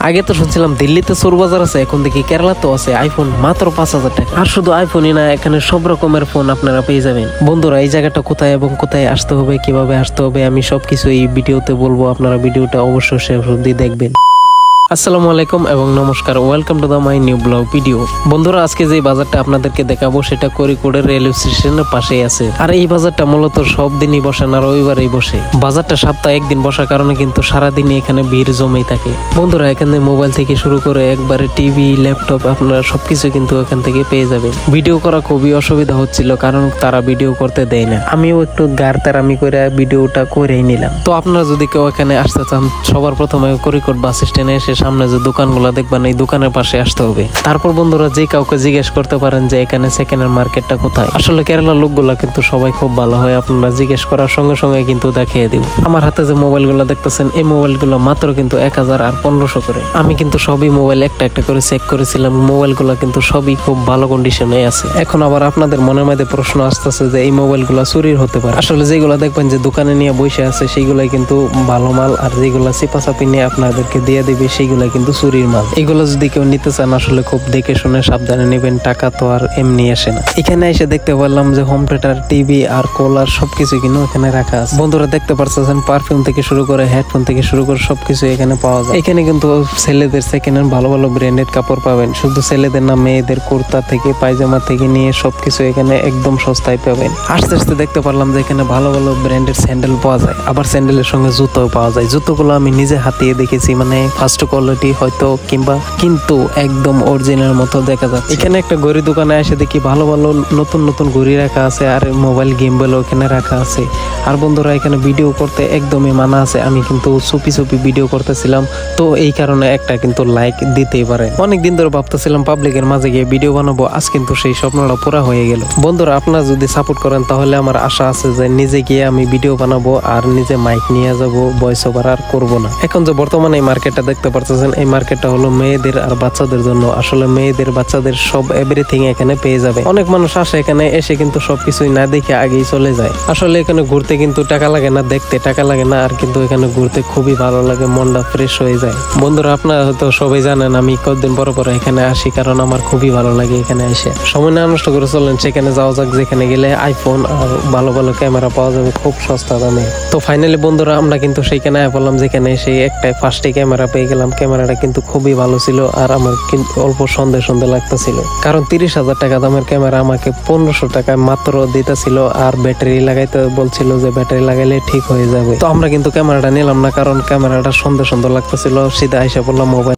আগে তো শুনছিলাম দিল্লিতে চোর বাজার আছে, এখন দেখি কেরালাতেও আছে আইফোন মাত্র 5,000 টাকা। আর শুধু আইফোনই না, এখানে সব রকমের ফোন আপনারা পেয়ে যাবেন। বন্ধুরা, এই জায়গাটা কোথায় এবং কোথায় আসতে হবে, কিভাবে আসতে হবে, আমি সবকিছু এই ভিডিওতে বলবো। আপনারা ভিডিওটা অবশ্যই শেষ অবধি দেখবেন। আসসালামু আলাইকুম এবং নমস্কার, welcome to the my new blog video. বন্ধুরা, আজকে যে বাজারটা আপনাদেরকে দেখাবো সেটা করিকোডের রেলওয়ে স্টেশনের পাশেই আছে। আর এই বাজারটা মূলত সব দিনই বসে না, রবিবারেই বসে। বাজারটা সপ্তাহে একদিন বসার কারণে কিন্তু সারাদিনই এখানে ভিড় জমেই থাকে। বন্ধুরা, এখানে মোবাইল থেকে শুরু করে একবারে টিভি, ল্যাপটপ, আপনারা সবকিছু কিন্তু এখান থেকে পেয়ে যাবেন। ভিডিও করা খুবই অসুবিধা হচ্ছিল, কারণ তারা ভিডিও করতে দেয় না। আমিও একটু গাড়তারামি করে ভিডিওটা করেই নিলাম। তো আপনারা যদি কেউ এখানে আসতে চান, সবার প্রথমে করিকোড বাস স্ট্যান্ডে এসে সামনে যে দোকানগুলো দেখবেন, এই দোকানের পাশে আসতে হবে। তারপর বন্ধুরা, যে কাউকে জিজ্ঞেস করতে পারেন যে এখানে সেকেন্ড হ্যান্ড মার্কেটটা কোথায়। আসলে কেরালার লোকগুলা কিন্তু সবাই খুব ভালো হয়, আপনারা জিজ্ঞেস করার সঙ্গে সঙ্গে কিন্তু দেখিয়ে দিব। আমার হাতে যে মোবাইলগুলো দেখতেছেন, এই মোবাইলগুলো মাত্র কিন্তু 1000 আর 1500 করে। আমি কিন্তু সবই মোবাইল একটা একটা করে চেক করেছিলাম। মোবাইলগুলো কিন্তু সবই খুব ভালো কন্ডিশনে আছে। এখন আবার আপনাদের মনের মধ্যে প্রশ্ন আসতেছে যে এই মোবাইলগুলো চুরির হতে পারে। আসলে যেগুলো দেখবেন যে দোকানে নিয়ে বসে আছে, সেইগুলাই কিন্তু ভালো মাল, আর যেগুলো চিপাচাপি নিয়ে আপনাদেরকে দিয়ে দিবে সেইগুলাই কিন্তু চুরির মাল। এগুলো যদি কেউ নিতে চান, আসলে খুব দেখে শুনে সাবধানে নেবেন। টাকা তো আর এমনি আসে না। এখানে এসে দেখতে পারলাম যে হোম থিয়েটার, টিভি আর কুলার সবকিছু কিন্তু এখানে রাখা আছে। বন্ধুরা, দেখতে পাচ্ছেন পারফিউম থেকে শুরু করে হেডফোন থেকে শুরু করে সবকিছু এখানে পাওয়া যায়। এখানে কিন্তু ছেলেদের সেকেন্ড হ্যান্ড ভালো ভালো ব্র্যান্ডেড কাপড় পাবেন। শুধু ছেলেদের না, মেয়েদের কুর্তা থেকে পায়জামা থেকে নিয়ে সবকিছু এখানে একদম সস্তায় পাবেন। আস্তে আস্তে দেখতে পারলাম যে এখানে ভালো ভালো ব্র্যান্ডেড স্যান্ডেল পাওয়া যায়, আবার স্যান্ডেলের সঙ্গে জুতো পাওয়া যায়। জুতোগুলো আমি নিজে হাতিয়ে দেখেছি, মানে ফার্স্ট কোয়ালিটি হয়তো, কিংবা কিন্তু একদম অরিজিনাল মতো দেখা যাচ্ছে। এখানে একটা ঘড়ি দোকানে এসে দেখি ভালো ভালো নতুন নতুন ঘড়ি রাখা আছে, আর মোবাইল গেমগুলো এখানে রাখা আছে। আর বন্ধুরা, এখানে ভিডিও করতে একদমই মানা আছে। আমি কিন্তু চুপি চুপি ভিডিও করতেছিলাম, তো এই কারণে একটা কিন্তু লাইক দিতেই পারে। অনেকদিন ধরে ভাবতেছিলাম পাবলিকের মাঝে গিয়ে ভিডিও বানাবো, আজ কিন্তু সেই স্বপ্নটা পুরা হয়ে গেল। বন্ধুরা, আপনারা যদি সাপোর্ট করেন তাহলে আমার আশা আছে যে নিজে গিয়ে আমি ভিডিও বানাবো, আর নিজে মাইক নিয়ে যাব, ভয়েস ওভার আর করবো না। এখন যে বর্তমানে এই মার্কেটটা দেখতে পাচ্ছেন, এই মার্কেটটা হলো মেয়েদের আর বাচ্চাদের জন্য। আসলে মেয়েদের, বাচ্চাদের সব এভরিথিং এখানে পেয়ে যাবে। অনেক মানুষ আসে এখানে, এসে কিন্তু সবকিছুই না দেখে আগেই চলে যায়। আসলে এখানে ঘুরতে কিন্তু টাকা লাগে না, দেখতে টাকা লাগে না, আর কিন্তু এখানে ঘুরতে খুবই ভালো লাগে, মনটা ফ্রেশ হয়ে যায়। বন্ধুরা, আপনারা হয়তো সবাই জানেন আমি কতদিন পর পর এখানে আসি, কারণ আমার খুবই ভালো লাগে এখানে এসে। সময় না নষ্ট করে চলেন সেখানে যাওয়া যাক, যেখানে গেলে আইফোন আর ভালো ভালো ক্যামেরা পাওয়া যাবে খুব সস্তা দামে। তো ফাইনালি বন্ধুরা, আমরা কিন্তু সেইখানে বললাম, যেখানে সেই একটা ফার্স্টে ক্যামেরা পেয়ে গেলাম। ক্যামেরাটা কিন্তু খুবই ভালো ছিল, আর আমার কিন্তু অল্প সন্দেহ লাগতেছিল, কারণ 30,000 টাকা দামের ক্যামেরা আমাকে 1500 টাকায় মাত্র দিতেছিল, আর ব্যাটারি লাগাইতে বলছিল যে ব্যাটারি লাগাইলে ঠিক হয়ে যাবে। তো আমরা কিন্তু ক্যামেরাটা নিলাম না, কারণ ক্যামেরাটা সন্দেহ লাগতেছিল। সিধা আইসা বললাম মোবাইল